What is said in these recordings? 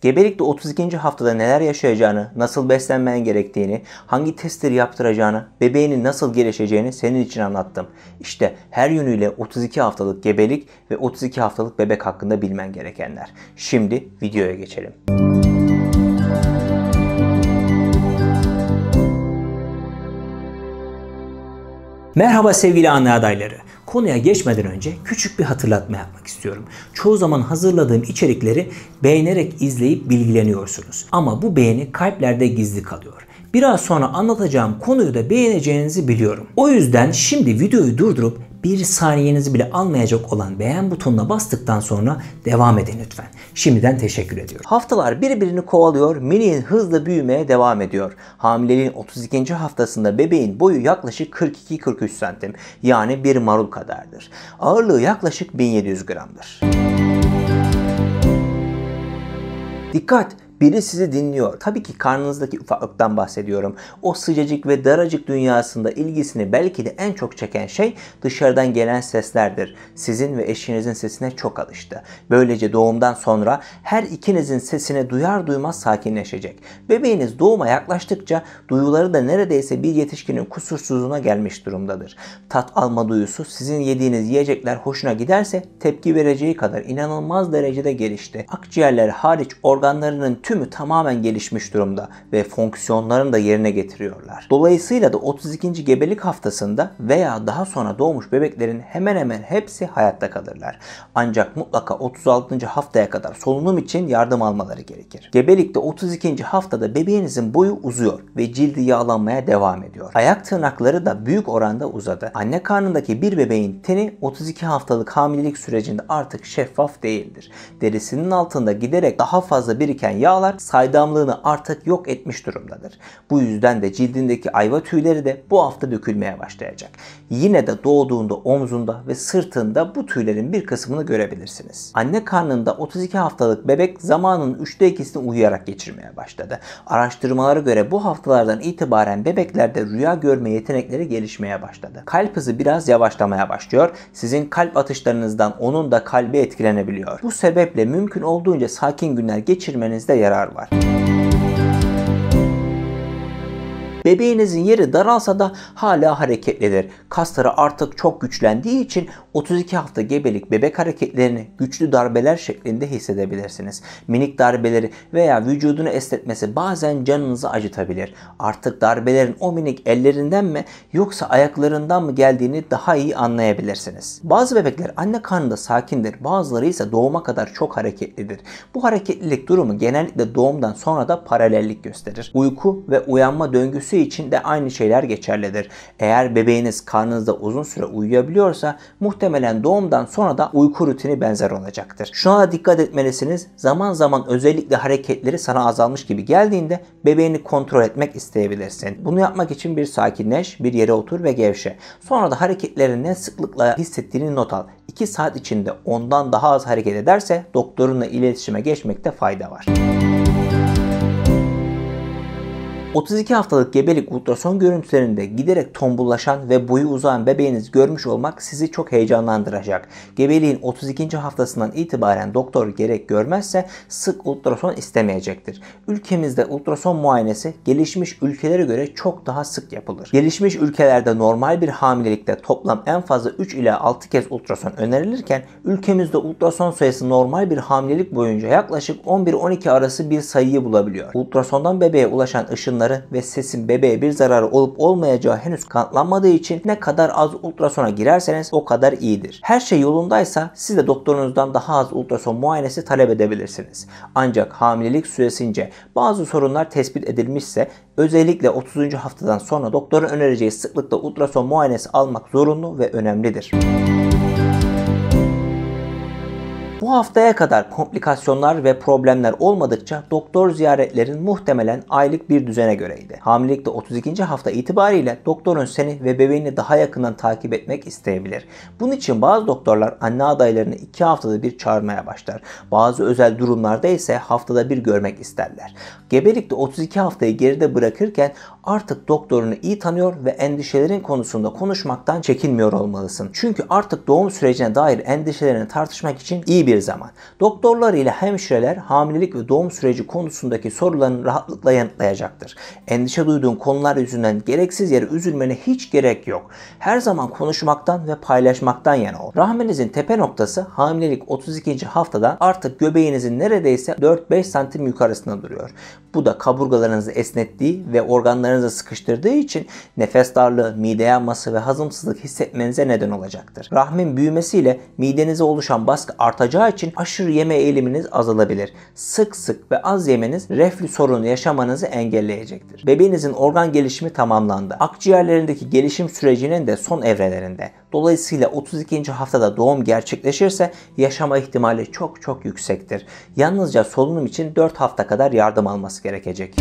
Gebelikte 32. haftada neler yaşayacağını, nasıl beslenmen gerektiğini, hangi testleri yaptıracağını, bebeğinin nasıl gelişeceğini senin için anlattım. İşte her yönüyle 32 haftalık gebelik ve 32 haftalık bebek hakkında bilmen gerekenler. Şimdi videoya geçelim. Merhaba sevgili anne adayları. Konuya geçmeden önce küçük bir hatırlatma yapmak istiyorum. Çoğu zaman hazırladığım içerikleri beğenerek izleyip bilgileniyorsunuz. Ama bu beğeni kalplerde gizli kalıyor. Biraz sonra anlatacağım konuyu da beğeneceğinizi biliyorum. O yüzden şimdi videoyu durdurup bir saniyenizi bile almayacak olan beğen butonuna bastıktan sonra devam edin lütfen. Şimdiden teşekkür ediyorum. Haftalar birbirini kovalıyor, minin hızla büyümeye devam ediyor. Hamileliğin 32. haftasında bebeğin boyu yaklaşık 42-43 santim, yani bir marul kadardır. Ağırlığı yaklaşık 1700 gramdır. Dikkat! Biri sizi dinliyor. Tabii ki karnınızdaki ufaklıktan bahsediyorum. O sıcacık ve daracık dünyasında ilgisini belki de en çok çeken şey dışarıdan gelen seslerdir. Sizin ve eşinizin sesine çok alıştı. Böylece doğumdan sonra her ikinizin sesini duyar duymaz sakinleşecek. Bebeğiniz doğuma yaklaştıkça duyuları da neredeyse bir yetişkinin kusursuzluğuna gelmiş durumdadır. Tat alma duyusu sizin yediğiniz yiyecekler hoşuna giderse tepki vereceği kadar inanılmaz derecede gelişti. Akciğerler hariç organlarının tümü tamamen gelişmiş durumda ve fonksiyonlarını da yerine getiriyorlar. Dolayısıyla da 32. gebelik haftasında veya daha sonra doğmuş bebeklerin hemen hemen hepsi hayatta kalırlar. Ancak mutlaka 36. haftaya kadar solunum için yardım almaları gerekir. Gebelikte 32. haftada bebeğinizin boyu uzuyor ve cildi yağlanmaya devam ediyor. Ayak tırnakları da büyük oranda uzadı. Anne karnındaki bir bebeğin teni 32 haftalık hamilelik sürecinde artık şeffaf değildir. Derisinin altında giderek daha fazla biriken yağlar saydamlığını artık yok etmiş durumdadır. Bu yüzden de cildindeki ayva tüyleri de bu hafta dökülmeye başlayacak. Yine de doğduğunda omzunda ve sırtında bu tüylerin bir kısmını görebilirsiniz. Anne karnında 32 haftalık bebek zamanın 3'te 2'sini uyuyarak geçirmeye başladı. Araştırmalara göre bu haftalardan itibaren bebeklerde rüya görme yetenekleri gelişmeye başladı. Kalp hızı biraz yavaşlamaya başlıyor. Sizin kalp atışlarınızdan onun da kalbi etkilenebiliyor. Bu sebeple mümkün olduğunca sakin günler geçirmenizde yarar var. Bebeğinizin yeri daralsa da hala hareketlidir. Kasları artık çok güçlendiği için 32 hafta gebelik bebek hareketlerini güçlü darbeler şeklinde hissedebilirsiniz. Minik darbeleri veya vücudunu esnetmesi bazen canınızı acıtabilir. Artık darbelerin o minik ellerinden mi yoksa ayaklarından mı geldiğini daha iyi anlayabilirsiniz. Bazı bebekler anne karnında sakindir, bazıları ise doğuma kadar çok hareketlidir. Bu hareketlilik durumu genellikle doğumdan sonra da paralellik gösterir. Uyku ve uyanma döngüsü için de aynı şeyler geçerlidir. Eğer bebeğiniz karnınızda uzun süre uyuyabiliyorsa muhtemelen doğumdan sonra da uyku rutini benzer olacaktır. Şuna da dikkat etmelisiniz. Zaman zaman özellikle hareketleri sana azalmış gibi geldiğinde bebeğini kontrol etmek isteyebilirsin. Bunu yapmak için bir sakinleş, bir yere otur ve gevşe. Sonra da hareketlerini ne sıklıkla hissettiğini not al. 2 saat içinde ondan daha az hareket ederse doktorunla iletişime geçmekte fayda var. 32 haftalık gebelik ultrason görüntülerinde giderek tombullaşan ve boyu uzayan bebeğinizi görmüş olmak sizi çok heyecanlandıracak. Gebeliğin 32. haftasından itibaren doktor gerek görmezse sık ultrason istemeyecektir. Ülkemizde ultrason muayenesi gelişmiş ülkelere göre çok daha sık yapılır. Gelişmiş ülkelerde normal bir hamilelikte toplam en fazla 3 ila 6 kez ultrason önerilirken ülkemizde ultrason sayısı normal bir hamilelik boyunca yaklaşık 11-12 arası bir sayıyı bulabiliyor. Ultrasondan bebeğe ulaşan ışınlar ve sesin bebeğe bir zararı olup olmayacağı henüz kanıtlanmadığı için ne kadar az ultrasona girerseniz o kadar iyidir. Her şey yolundaysa siz de doktorunuzdan daha az ultrason muayenesi talep edebilirsiniz. Ancak hamilelik süresince bazı sorunlar tespit edilmişse özellikle 30. haftadan sonra doktorun önereceği sıklıkta ultrason muayenesi almak zorunlu ve önemlidir. Bu haftaya kadar komplikasyonlar ve problemler olmadıkça doktor ziyaretlerin muhtemelen aylık bir düzene göreydi. Hamilelikte 32. hafta itibariyle doktorun seni ve bebeğini daha yakından takip etmek isteyebilir. Bunun için bazı doktorlar anne adaylarını 2 haftada bir çağırmaya başlar. Bazı özel durumlarda ise haftada bir görmek isterler. Gebelikte 32 haftayı geride bırakırken artık doktorunu iyi tanıyor ve endişelerin konusunda konuşmaktan çekinmiyor olmalısın. Çünkü artık doğum sürecine dair endişelerini tartışmak için iyi bir zaman. Doktorlar ile hemşireler hamilelik ve doğum süreci konusundaki sorularını rahatlıkla yanıtlayacaktır. Endişe duyduğun konular yüzünden gereksiz yere üzülmene hiç gerek yok. Her zaman konuşmaktan ve paylaşmaktan yana ol. Rahminizin tepe noktası hamilelik 32. haftadan artık göbeğinizin neredeyse 4-5 santim yukarısında duruyor. Bu da kaburgalarınızı esnettiği ve organlarınızı sıkıştırdığı için nefes darlığı, mide yanması ve hazımsızlık hissetmenize neden olacaktır. Rahmin büyümesiyle midenize oluşan baskı artacağı için aşırı yeme eğiliminiz azalabilir. Sık sık ve az yemeniz reflü sorunu yaşamanızı engelleyecektir. Bebeğinizin organ gelişimi tamamlandı. Akciğerlerindeki gelişim sürecinin de son evrelerinde. Dolayısıyla 32. haftada doğum gerçekleşirse yaşama ihtimali çok yüksektir. Yalnızca solunum için 4 hafta kadar yardım alması gerekecek.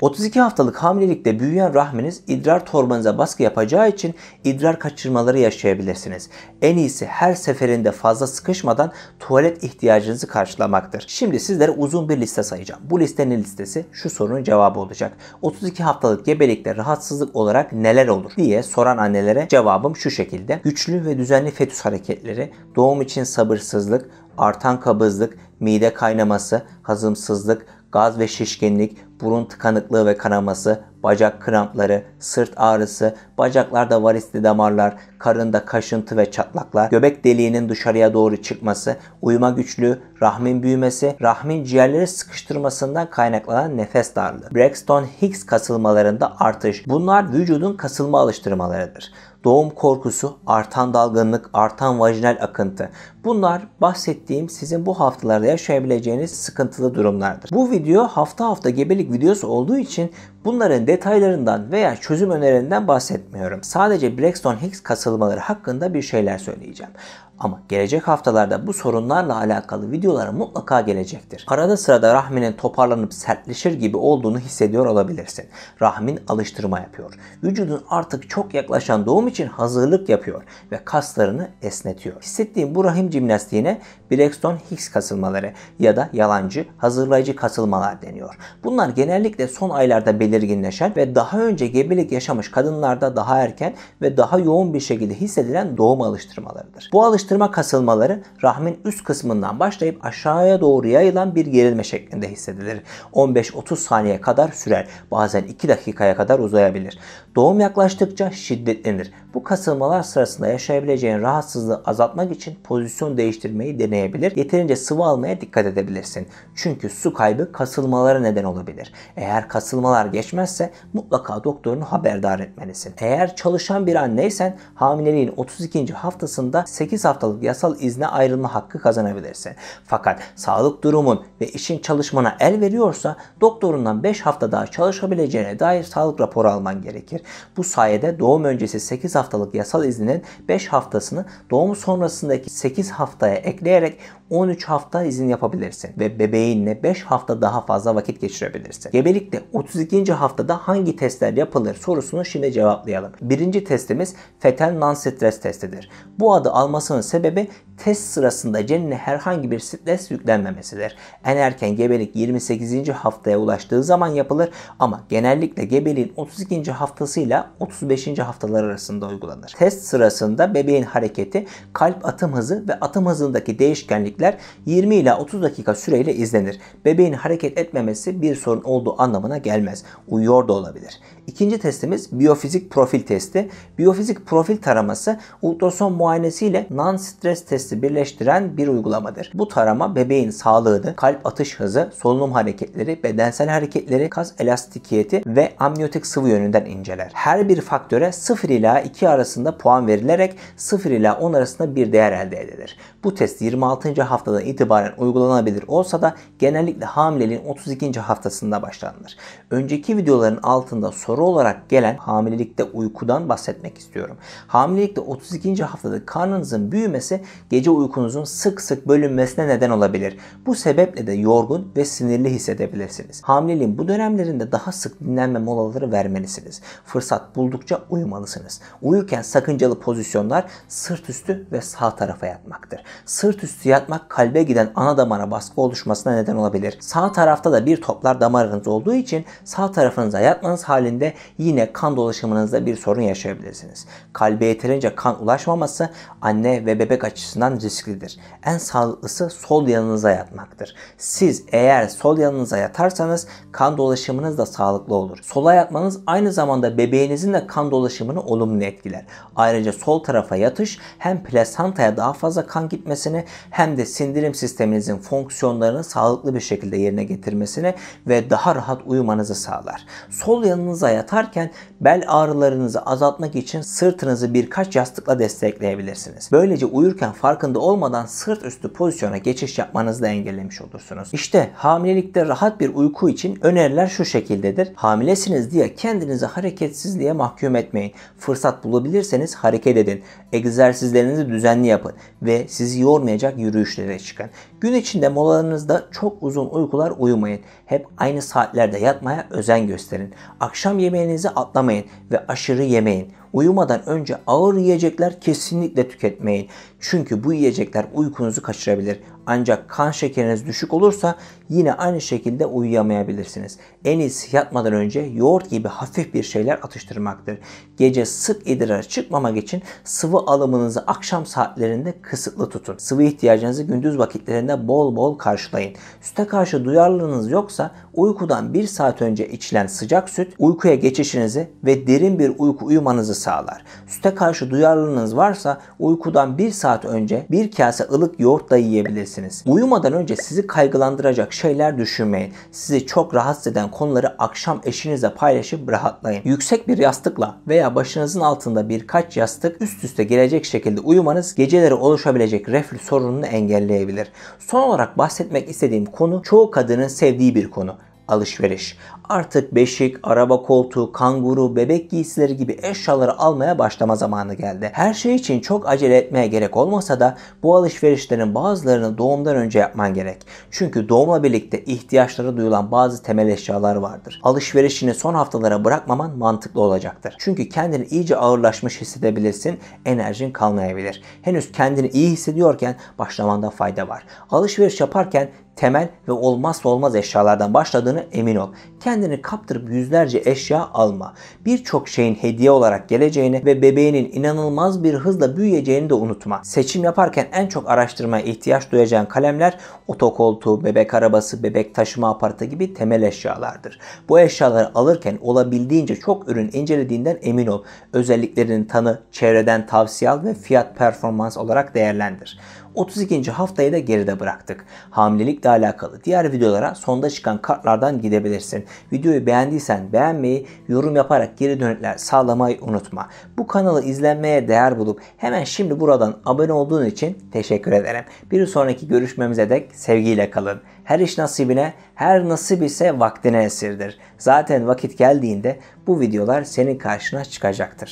32 haftalık hamilelikte büyüyen rahminiz idrar torbanıza baskı yapacağı için idrar kaçırmaları yaşayabilirsiniz. En iyisi her seferinde fazla sıkışmadan tuvalet ihtiyacınızı karşılamaktır. Şimdi sizlere uzun bir liste sayacağım. Bu listenin listesi şu sorunun cevabı olacak. 32 haftalık gebelikte rahatsızlık olarak neler olur diye soran annelere cevabım şu şekilde. Güçlü ve düzenli fetüs hareketleri, doğum için sabırsızlık, artan kabızlık, mide kaynaması, hazımsızlık, gaz ve şişkinlik, burun tıkanıklığı ve kanaması, bacak krampları, sırt ağrısı, bacaklarda varisli damarlar, karında kaşıntı ve çatlaklar, göbek deliğinin dışarıya doğru çıkması, uyuma güçlüğü, rahmin büyümesi, rahmin ciğerleri sıkıştırmasından kaynaklanan nefes darlığı, Braxton-Hicks kasılmalarında artış. Bunlar vücudun kasılma alıştırmalarıdır. Doğum korkusu, artan dalgınlık, artan vajinal akıntı. Bunlar bahsettiğim sizin bu haftalarda yaşayabileceğiniz sıkıntılı durumlardır. Bu video hafta gebelik videosu olduğu için bunların detaylarından veya çözüm önerilerinden bahsetmiyorum. Sadece Braxton-Hicks kasılmaları hakkında bir şeyler söyleyeceğim. Ama gelecek haftalarda bu sorunlarla alakalı videolar mutlaka gelecektir. Arada sırada rahminin toparlanıp sertleşir gibi olduğunu hissediyor olabilirsin. Rahmin alıştırma yapıyor. Vücudun artık çok yaklaşan doğum için hazırlık yapıyor ve kaslarını esnetiyor. Hissettiğim bu rahim jimnastiğine Braxton-Hicks kasılmaları ya da yalancı, hazırlayıcı kasılmalar deniyor. Bunlar genellikle son aylarda belirginleşen ve daha önce gebelik yaşamış kadınlarda daha erken ve daha yoğun bir şekilde hissedilen doğum alıştırmalarıdır. Bu alıştırma kasılmaları rahmin üst kısmından başlayıp aşağıya doğru yayılan bir gerilme şeklinde hissedilir. 15-30 saniye kadar sürer. Bazen 2 dakikaya kadar uzayabilir. Doğum yaklaştıkça şiddetlenir. Bu kasılmalar sırasında yaşayabileceğin rahatsızlığı azaltmak için pozisyon değiştirmeyi deneyebilir. Yeterince sıvı almaya dikkat edebilirsin. Çünkü su kaybı kasılmalara neden olabilir. Eğer kasılmalar geçmezse mutlaka doktorunu haberdar etmelisin. Eğer çalışan bir anneysen hamileliğin 32. haftasında 8 haftalık yasal izne ayrılma hakkı kazanabilirsin. Fakat sağlık durumun ve işin çalışmana el veriyorsa doktorundan 5 hafta daha çalışabileceğine dair sağlık raporu alman gerekir. Bu sayede doğum öncesi 8 haftalık yasal izninin 5 haftasını doğum sonrasındaki 8 haftaya ekleyerek 13 hafta izin yapabilirsin ve bebeğinle 5 hafta daha fazla vakit geçirebilirsin. Gebelikte 32. haftada hangi testler yapılır sorusunu şimdi cevaplayalım. Birinci testimiz fetal non-stres testidir. Bu adı almasının sebebi test sırasında cenine herhangi bir stres yüklenmemesidir. En erken gebelik 28. haftaya ulaştığı zaman yapılır ama genellikle gebeliğin 32. haftasıyla 35. haftalar arasında uygulanır. Test sırasında bebeğin hareketi, kalp atım hızı ve atım hızındaki değişkenlikler 20 ila 30 dakika süreyle izlenir. Bebeğin hareket etmemesi bir sorun olduğu anlamına gelmez. Uyuyor da olabilir. İkinci testimiz biyofizik profil testi. Biyofizik profil taraması ultrason muayenesiyle non-stres testi birleştiren bir uygulamadır. Bu tarama bebeğin sağlığını, kalp atış hızı, solunum hareketleri, bedensel hareketleri, kas elastikiyeti ve amniyotik sıvı yönünden inceler. Her bir faktöre 0 ila 2 arasında puan verilerek 0 ila 10 arasında bir değer elde edilir. Bu test 26. haftadan itibaren uygulanabilir olsa da genellikle hamileliğin 32. haftasında başlanır. Önceki videoların altında soru soru olarak gelen hamilelikte uykudan bahsetmek istiyorum. Hamilelikte 32. haftada karnınızın büyümesi gece uykunuzun sık sık bölünmesine neden olabilir. Bu sebeple de yorgun ve sinirli hissedebilirsiniz. Hamileliğin bu dönemlerinde daha sık dinlenme molaları vermelisiniz. Fırsat buldukça uyumalısınız. Uyurken sakıncalı pozisyonlar sırt üstü ve sağ tarafa yatmaktır. Sırt üstü yatmak kalbe giden ana damara baskı oluşmasına neden olabilir. Sağ tarafta da bir toplar damarınız olduğu için sağ tarafınıza yatmanız halinde yine kan dolaşımınızda bir sorun yaşayabilirsiniz. Kalbe yeterince kan ulaşmaması anne ve bebek açısından risklidir. En sağlıklısı sol yanınıza yatmaktır. Siz eğer sol yanınıza yatarsanız kan dolaşımınız da sağlıklı olur. Sola yatmanız aynı zamanda bebeğinizin de kan dolaşımını olumlu etkiler. Ayrıca sol tarafa yatış hem plasantaya daha fazla kan gitmesini hem de sindirim sisteminizin fonksiyonlarını sağlıklı bir şekilde yerine getirmesini ve daha rahat uyumanızı sağlar. Sol yanınıza yatarken bel ağrılarınızı azaltmak için sırtınızı birkaç yastıkla destekleyebilirsiniz. Böylece uyurken farkında olmadan sırt üstü pozisyona geçiş yapmanızı da engellemiş olursunuz. İşte hamilelikte rahat bir uyku için öneriler şu şekildedir. Hamilesiniz diye kendinizi hareketsizliğe mahkum etmeyin. Fırsat bulabilirseniz hareket edin. Egzersizlerinizi düzenli yapın ve sizi yormayacak yürüyüşlere çıkın. Gün içinde molalarınızda çok uzun uykular uyumayın. Hep aynı saatlerde yatmaya özen gösterin. Akşam yemeğinizi atlamayın ve aşırı yemeyin. Uyumadan önce ağır yiyecekler kesinlikle tüketmeyin. Çünkü bu yiyecekler uykunuzu kaçırabilir. Ancak kan şekeriniz düşük olursa yine aynı şekilde uyuyamayabilirsiniz. En iyisi yatmadan önce yoğurt gibi hafif bir şeyler atıştırmaktır. Gece sık idrara çıkmamak için sıvı alımınızı akşam saatlerinde kısıtlı tutun. Sıvı ihtiyacınızı gündüz vakitlerinde bol bol karşılayın. Süte karşı duyarlılığınız yoksa uykudan 1 saat önce içilen sıcak süt uykuya geçişinizi ve derin bir uyku uyumanızı sağlar. Süte karşı duyarlılığınız varsa uykudan 1 saat önce 1 kase ılık yoğurt da yiyebilirsiniz. Uyumadan önce sizi kaygılandıracak şeyler düşünmeyin. Sizi çok rahatsız eden konuları akşam eşinizle paylaşıp rahatlayın. Yüksek bir yastıkla veya başınızın altında birkaç yastık üst üste gelecek şekilde uyumanız geceleri oluşabilecek reflü sorununu engelleyebilir. Son olarak bahsetmek istediğim konu çoğu kadının sevdiği bir konu. Alışveriş. Artık beşik, araba koltuğu, kanguru, bebek giysileri gibi eşyaları almaya başlama zamanı geldi. Her şey için çok acele etmeye gerek olmasa da bu alışverişlerin bazılarını doğumdan önce yapman gerek. Çünkü doğumla birlikte ihtiyaçları duyulan bazı temel eşyalar vardır. Alışverişini son haftalara bırakmaman mantıklı olacaktır. Çünkü kendini iyice ağırlaşmış hissedebilirsin, enerjin kalmayabilir. Henüz kendini iyi hissediyorken başlamanda fayda var. Alışveriş yaparken temel ve olmazsa olmaz eşyalardan başladığını emin ol. Kendini kaptırıp yüzlerce eşya alma. Birçok şeyin hediye olarak geleceğini ve bebeğinin inanılmaz bir hızla büyüyeceğini de unutma. Seçim yaparken en çok araştırmaya ihtiyaç duyacağın kalemler otokoltuğu, bebek arabası, bebek taşıma aparatı gibi temel eşyalardır. Bu eşyaları alırken olabildiğince çok ürün incelediğinden emin ol. Özelliklerini tanı, çevreden tavsiye al ve fiyat performans olarak değerlendir. 32. haftayı da geride bıraktık. Hamilelikle alakalı diğer videolara sonda çıkan kartlardan gidebilirsin. Videoyu beğendiysen beğenmeyi, yorum yaparak geri dönütler sağlamayı unutma. Bu kanalı izlenmeye değer bulup hemen şimdi buradan abone olduğun için teşekkür ederim. Bir sonraki görüşmemize dek sevgiyle kalın. Her iş nasibine, her nasip ise vaktine esirdir. Zaten vakit geldiğinde bu videolar senin karşına çıkacaktır.